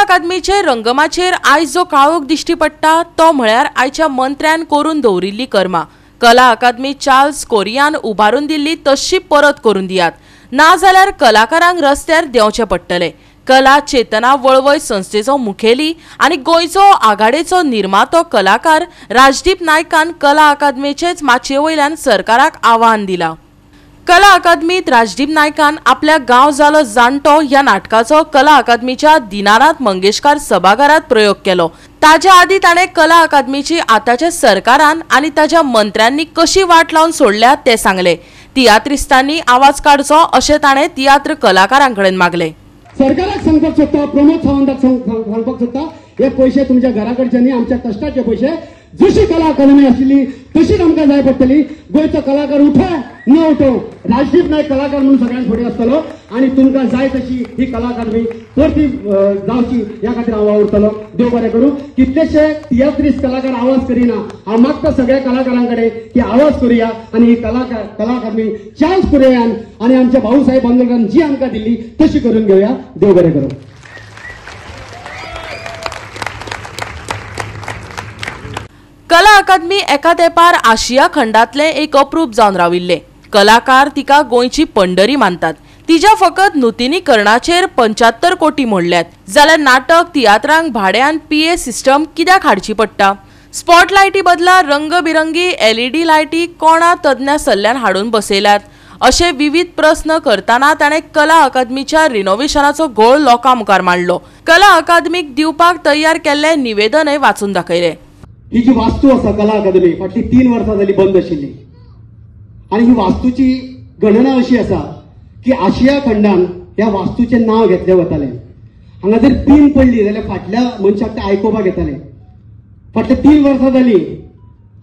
अकादमीचे रंगमाचेर आयज जो काळोख दिश्टी पडटा तो म्हळ्यार आयच्या मंत्र्यान करून दवरिल्ली कर्मां। कला अकादमी चार्ल्स कोरियान उबारून दिल्ली तशी परत करून दियात, ना जाल्यार कलाकारांक रस्त्यार देंवचे पडटले। कला चेतना वळवय संस्थेचो मुखेली आनी गोंयचो आघाडेचो निर्मातो कलाकार राजदीप नायकान कला अकादमीचेच माचये वयल्यान सरकाराक आव्हान दिलां। कला अकादमीत राजदीप नायकान आपल्या गांव जालो जाणटो ह्या नाटकाचो कला अकादमीच्या दिनानाथ मंगेशकार सभाघरात प्रयोग केलो। ताच्या आदी ताणें कला अकादमीची आताच्या सरकारान आनी ताच्या मंत्र्यांनी कशी वाट लावन सोडल्या ते सांगले। तियात्रिस्तांनी आवाज काडचो अशें ताणें तियात्र कलाकारांकडेन मागले। सरकाराक सांगपाक सोदता, प्रमोद सावंताक सांगपाक सोदता, हे पैसे तुमच्या घराकडचे न्ही, आमच्या कष्टाचे पैसे। जशी कला अकादमी आशिल्ली तशीच आमकां जाय पडटली। गोंयचो कलाकार उठो न उठो, राजदीप नायक कलाकार म्हणून सगळ्यांत फुडें आसतलो आनी तुमकां जाय तशी ही कला अकादमी परती जावची ह्या खातीर हांव वावुरतलो। देव बरें करूं। कितलेशे तियात्रीस कलाकार आवाज करिना, हांव मागता सगळ्या कलाकारां कडेन की आवाज करुया आनी ही कला अकादमी चान्स करुया आनी आमच्या भाऊसाहेब बांदोडकरान जी आमकां दिल्ली तशी करून घेवया। देव बरें करूं। कला अकादमी एका तेंपार आशिया खंडातले एक अप्रूप जावन राविल्ले। कलाकार तिका गोंयची पंढरी मानतात। तिच्या फकत नूतनीकरणाचेर 75 कोटी मोडल्यात, जाल्यार नाटक तियात्रांक भाड्यान PA सिस्टम कित्याक हाडची पडटा? स्पॉटलायटी बदला रंगबिरंगी LED लायटी कोणा तज्ञ सल्ल्यान हाडून बसयल्यात? अशे विविध प्रश्न करताना ताणें कला अकादमीच्या रिनोव्हेशनाचो घोळ लोकां मुखार मांडलो। कला अकादमीक दिवपाक तयार केल्ले निवेदनय वाचून दाखयले। ही जी वास्तू आसा कला अकादमी फाटली 3 वर्सां जाली बंद आशिल्ली आनी ही वास्तूची गणना अशी आसा की आशिया खंडान ह्या वास्तूचें नांव घेतलें वतालें। हांगा जर पिन पडली जाल्यार फाटल्या मनशाक तें आयकोपाक येतालें। फाटली 3 वर्सां जाली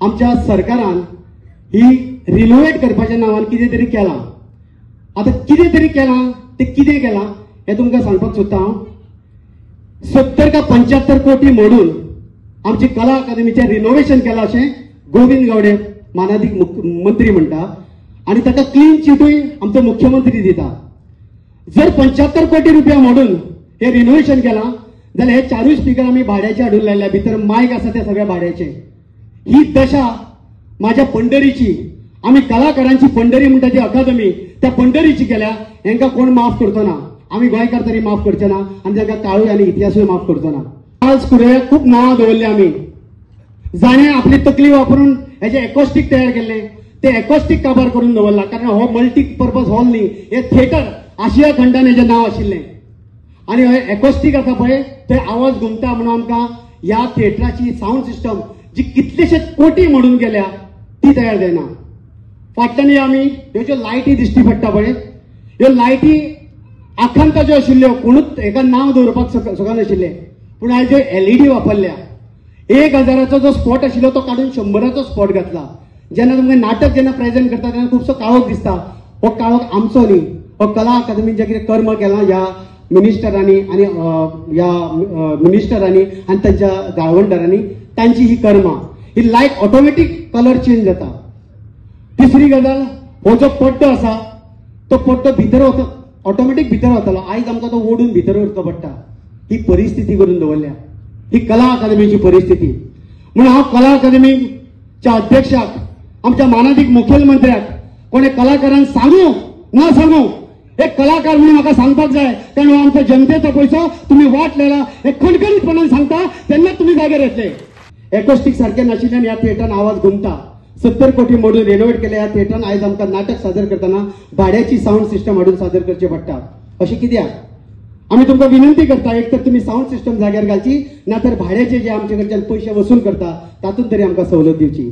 आमच्या सरकारान ही रिनोवेट करपाच्या नांवान कितें तरी केलां। आतां कितें तरी केलां तें कितें केलां हें तुमकां सांगपाक सोदता हांव। 70 का 75 कोटी मोडून आमची कला अकादमीचे रिनोव्हेशन केला अशें गोविंद गावडे मानाधिक मंत्री म्हणटा आनी ताका क्लीन चिटूय आमचो मुख्यमंत्री दिता। जर 75 कोटी रुपया मोडून हे रिनोव्हेशन केलां जाल्यार हे 4 स्पीकर आमी भाड्याचे हाडून लायल्या, भितर मायक आसा ते सगळे भाड्याचे। ही दशा माझ्या पंढरीची, आमी कलाकारांची पंढरी म्हणटा ती अकादमी, त्या पंढरीची केल्या। हेंकां कोण माफ करचो ना, आमी गोंयकार तरी माफ करचे ना आनी तांकां काळूय आनी इतिहासूय माफ करचो ना। आज कुडे खूप नांवां दवरली आमी, जाणे आपली तकली वापरून हेजे एकॉस्टिक तयार केल्ले, ते एकॉस्टिक काबार करून दवरला। कारण हो मल्टीपर्पज हॉल न्ही, हे थिएटर आशिया खंडान हेजें नांव आशिल्लें आनी हे एकॉस्टिक आसा पळय थंय आवाज घुमता म्हणून आमकां ह्या थिएटराची साऊंड सिस्टम जी कितलेशे कोटी मोडून गेल्या ती तयार जायना। फाटल्यान आमी ह्यो ज्यो लायटी दिश्टी पडटा पळय, ह्यो लायटी आखांत ज्यो आशिल्ल्यो कोणूच हेका नांव दवरपाक शकनाशिल्ले, पूण आयज LED वापरल्या। 1000 जो स्पॉट आशिल्लो तो काडून 100 स्पॉट घातला। जेन्ना तुमकां नाटक जेन्ना प्रेझेंट करता तेन्ना खुबसो काळोख दिसता, हो काळोख आमचो न्ही, हो कला अकादमीन जे कितें कर्म केलां ह्या मिनिस्टरांनी आनी तांच्या गाळवंडरांनी, तांची ही कर्मां, ही लायट ऑटोमॅटीक कलर चेंज जाता। तिसरी गजाल, हो जो पड्डो आसा तो पड्डो भितर वता, ऑटोमॅटीक भितर वतलो। आयज आमकां तो ओडून भितर व्हरचो पडटा। ही परिस्थिती करून दवरल्या, ही कला अकादमीची परिस्थिती। म्हणून हांव कला अकादमीच्या अध्यक्षाक, आमच्या मानाधिक मुखेलमंत्र्याक कोणे कलाकारांक सांगू न सांगू, एक कलाकार म्हणून म्हाका सांगपाक जाय, कारण हो आमच्या जनतेचो पैसो तुम्ही वाट लायला हे खणखणीतपणान सांगता तेन्ना तुम्ही जाग्यार येतले। एकॉस्टिक सारखे नाशिल्ल्यान ह्या थिएटरान आवाज घुमता। 70 कोटी मोडून रिनोवेट केल्या ह्या थिएटरान आयज आमकां नाटक सादर करतना भाड्याची साऊंड सिस्टम हाडून सादर करचे पडटा। अशें कित्याक? आमी तुमकां विनंती करता, एक तर तुम्ही साऊंड सिस्टम जाग्यार घालची, नातर भाड्याचे जे आमचे कडच्यान पैसे वसूल करता तातूंत तरी आमकां सवलत दिवची।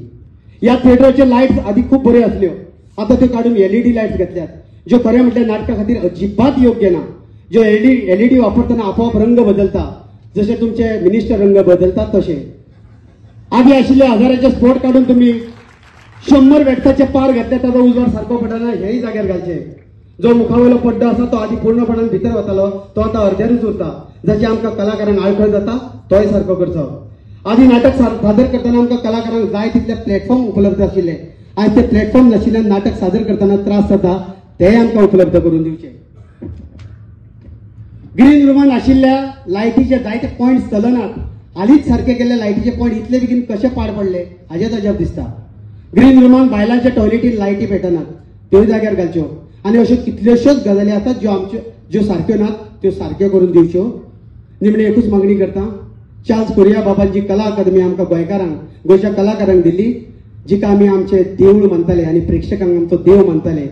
ह्या थिएटराचे लायट्स आदी खूब बऱ्यो आसल्यो, आतां त्यो काडून LED लायट्स घातल्यात, ज्यो खरें म्हटल्यार नाटका खातीर अजिबात योग्य ना। ज्यो LED वापरतना आपोआप रंग बदलता, जशे तुमचे मिनिस्टर रंग बदलतात तशे। आदी आशिल्ले 1000चे स्पॉट काडून तुम्ही 100 वॅट्साचे पार घातले, ताचो उजवाड सारको पडना, हेय जाग्यार घालचे। जो मुखावयलो पड्डो आसा तो आधी पूर्णपणान भितर वतालो, तो आता अर्द्यारूच उरता। जशें आमकां कलाकारांक आळखळ जाता तोय सारको करचो। आदी नाटक सादर करताना आमकां कलाकारांक जाय तितले प्लॅटफॉर्म उपलब्ध आशिल्ले, आयज ते प्लॅटफॉर्म नाशिल्ल्यान नाटक सादर करताना त्रास जाता, तेय आमकां उपलब्ध करून दिवचे। ग्रीन रुमान आशिल्ल्या लायटीचे जायते पॉइंट्स चलनात, हालींच सारखे केल्ले लायटीचे पॉइंट इतले बेगीन कशे पाड पडले हाचेच अजाप दिसता. ग्रीन रुमान बायलांच्या टॉयलेटीन लायटी पेटनात, त्यो जाग्यार घालच्यो आनी अश्यो कितल्योश्योच गजाली आसात ज्यो सारक्यो नात त्यो सारक्यो करून दिवच्यो. निमणे एकूच मागणी करता, चार्ल्स कोरिया बाबांची कला अकादमी आमकां गोंयकारांक, गोंयच्या कलाकारांक दिल्ली, जिका आमी आमचे देवूळ मानताले आनी प्रेक्षकांक आमचो देव मानताले,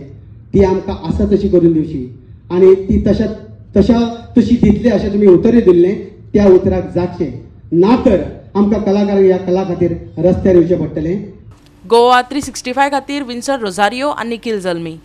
ती आमकां आसा तशी करून दिवची आनी ती तशी दितले अशें तुमी उतरूय दिल्लें, त्या उतराक जागचें ना तर आमकां कलाकारांक ह्या कला खातीर रस्त्यार येवचें पडटलें. गोवा 365 खातीर विन्संट रोझारियो आनी निखिल जल्मी.